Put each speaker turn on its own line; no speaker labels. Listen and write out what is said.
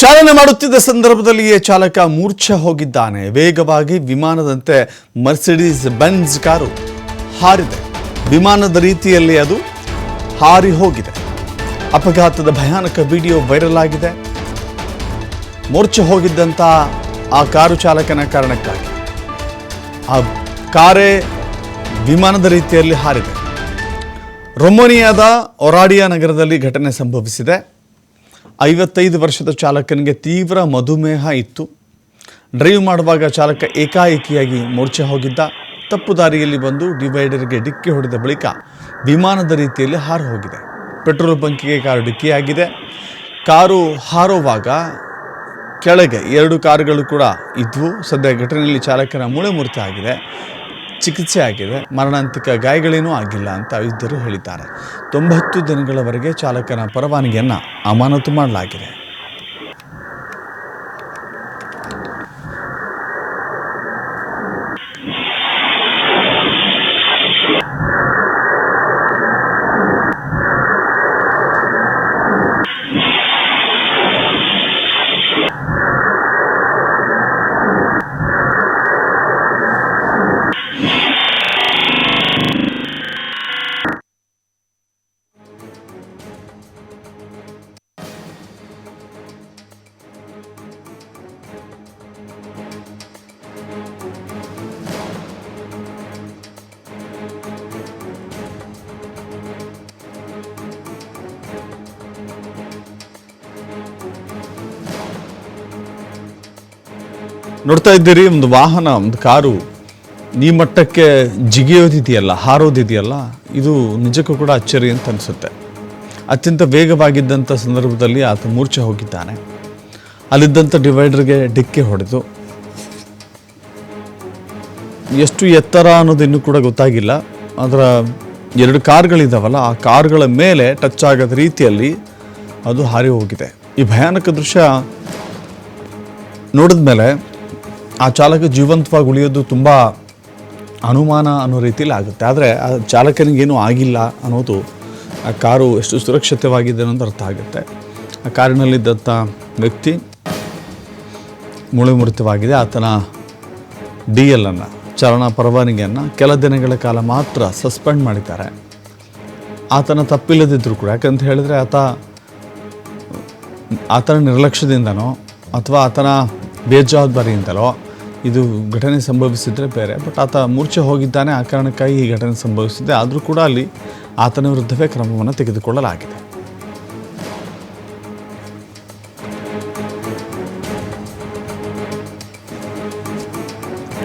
ಚಾಲನೆ ಮಾಡುತ್ತಿದ್ದ ಸಂದರ್ಭದಲ್ಲಿಯೇ ಚಾಲಕ ಮೂರ್ಛೆ ಹೋಗಿದ್ದಾನೆ. ವೇಗವಾಗಿ ವಿಮಾನದಂತೆ ಮರ್ಸಿಡೀಸ್ ಬೆಂಜ್ ಕಾರು ಹಾರಿದೆ. ವಿಮಾನದ ರೀತಿಯಲ್ಲಿ ಅದು ಹಾರಿ ಹೋಗಿದೆ. ಅಪಘಾತದ ಭಯಾನಕ ವಿಡಿಯೋ ವೈರಲ್ ಆಗಿದೆ. ಮೂರ್ಛೆ ಹೋಗಿದ್ದಂಥ ಆ ಕಾರು ಚಾಲಕನ ಕಾರಣಕ್ಕಾಗಿ ಆ ಕಾರೇ ವಿಮಾನದ ರೀತಿಯಲ್ಲಿ ಹಾರಿದೆ. ರೊಮಾನಿಯಾದ ಒರಾಡಿಯಾ ನಗರದಲ್ಲಿ ಘಟನೆ ಸಂಭವಿಸಿದೆ. 55 ವರ್ಷದ ಚಾಲಕನಿಗೆ ತೀವ್ರ ಮಧುಮೇಹ ಇತ್ತು. ಡ್ರೈವ್ ಮಾಡುವಾಗ ಚಾಲಕ ಏಕಾಏಕಿಯಾಗಿ ಮೂರ್ಛೆ ಹೋಗಿದ್ದ. ತಪ್ಪು ದಾರಿಯಲ್ಲಿ ಬಂದು ಡಿವೈಡರ್ಗೆ ಡಿಕ್ಕಿ ಹೊಡೆದ ಬಳಿಕ ವಿಮಾನದ ರೀತಿಯಲ್ಲಿ ಹಾರಿ ಹೋಗಿದೆ. ಪೆಟ್ರೋಲ್ ಬಂಕಿಗೆ ಕಾರು ಡಿಕ್ಕಿಯಾಗಿದೆ. ಕಾರು ಹಾರುವಾಗ ಕೆಳಗೆ 2 ಕಾರುಗಳು ಕೂಡ ಇದ್ವು. ಸದ್ಯ ಘಟನೆಯಲ್ಲಿ ಚಾಲಕನ ಮೂಳೆ ಮುರಿತ ಆಗಿದೆ, ಚಿಕಿತ್ಸೆ ಆಗಿದೆ. ಮರಣಾಂತಿಕ ಗಾಯಗಳೇನೂ ಆಗಿಲ್ಲ ಅಂತ ವೈದ್ಯರು ಹೇಳಿದ್ದಾರೆ. 90 ದಿನಗಳವರೆಗೆ ಚಾಲಕನ ಪರವಾನಗಿಯನ್ನು ಅಮಾನತು ಮಾಡಲಾಗಿದೆ. ನೋಡ್ತಾ ಇದ್ದೀರಿ, ಒಂದು ವಾಹನ, ಒಂದು ಕಾರು ಈ ಮಟ್ಟಕ್ಕೆ ಜಿಗಿಯೋದಿದೆಯಲ್ಲ, ಹಾರೋದಿದೆಯಲ್ಲ, ಇದು ನಿಜಕ್ಕೂ ಕೂಡ ಅಚ್ಚರಿ ಅಂತ ಅನಿಸುತ್ತೆ. ಅತ್ಯಂತ ವೇಗವಾಗಿದ್ದಂಥ ಸಂದರ್ಭದಲ್ಲಿ ಆತ ಮೂರ್ಛೆ ಹೋಗಿದ್ದಾನೆ. ಅಲ್ಲಿದ್ದಂಥ ಡಿವೈಡರ್ಗೆ ಡಿಕ್ಕಿ ಹೊಡೆದು ಎಷ್ಟು ಎತ್ತರ ಅನ್ನೋದು ಇನ್ನೂ ಕೂಡ ಗೊತ್ತಾಗಿಲ್ಲ. ಅದರ 2 ಕಾರುಗಳಿದ್ದಾವಲ್ಲ, ಆ ಕಾರುಗಳ ಮೇಲೆ ಟಚ್ ಆಗದ ರೀತಿಯಲ್ಲಿ ಅದು ಹಾರಿ ಹೋಗಿದೆ. ಈ ಭಯಾನಕ ದೃಶ್ಯ ನೋಡಿದ ಮೇಲೆ ಆ ಚಾಲಕ ಜೀವಂತವಾಗಿ ಉಳಿಯೋದು ತುಂಬ ಅನುಮಾನ ಅನ್ನೋ ರೀತಿಯಲ್ಲಿ ಆಗುತ್ತೆ. ಆದರೆ ಆ ಚಾಲಕನಿಗೇನೂ ಆಗಿಲ್ಲ ಅನ್ನೋದು, ಆ ಕಾರು ಎಷ್ಟು ಸುರಕ್ಷಿತವಾಗಿದೆ ಅನ್ನೋದು ಅರ್ಥ ಆಗುತ್ತೆ. ಆ ಕಾರಿನಲ್ಲಿದ್ದಂಥ ವ್ಯಕ್ತಿ ಮೂಳೆ ಮುರಿತವಾಗಿದೆ. ಆತನ DL ಅನ್ನು, ಚಾಲನಾ ಪರವಾನಗಿಯನ್ನು ಕೆಲ ದಿನಗಳ ಕಾಲ ಮಾತ್ರ ಸಸ್ಪೆಂಡ್ ಮಾಡಿದ್ದಾರೆ. ಆತನ ತಪ್ಪಿಲ್ಲದಿದ್ದರೂ ಕೂಡ, ಯಾಕಂತ ಹೇಳಿದ್ರೆ ಆತನ ನಿರ್ಲಕ್ಷ್ಯದಿಂದನೋ ಅಥವಾ ಆತನ ಬೇಜವಾಬ್ದಾರಿಯಿಂದಲೋ ಇದು ಘಟನೆ ಸಂಭವಿಸಿದರೆ ಬೇರೆ. ಬಟ್ ಆತ ಮೂರ್ಛೆ ಹೋಗಿದ್ದಾನೆ, ಆ ಕಾರಣಕ್ಕಾಗಿ ಈ ಘಟನೆ ಸಂಭವಿಸಿದೆ. ಆದರೂ ಕೂಡ ಅಲ್ಲಿ ಆತನ ವಿರುದ್ಧವೇ ಕ್ರಮವನ್ನು ತೆಗೆದುಕೊಳ್ಳಲಾಗಿದೆ.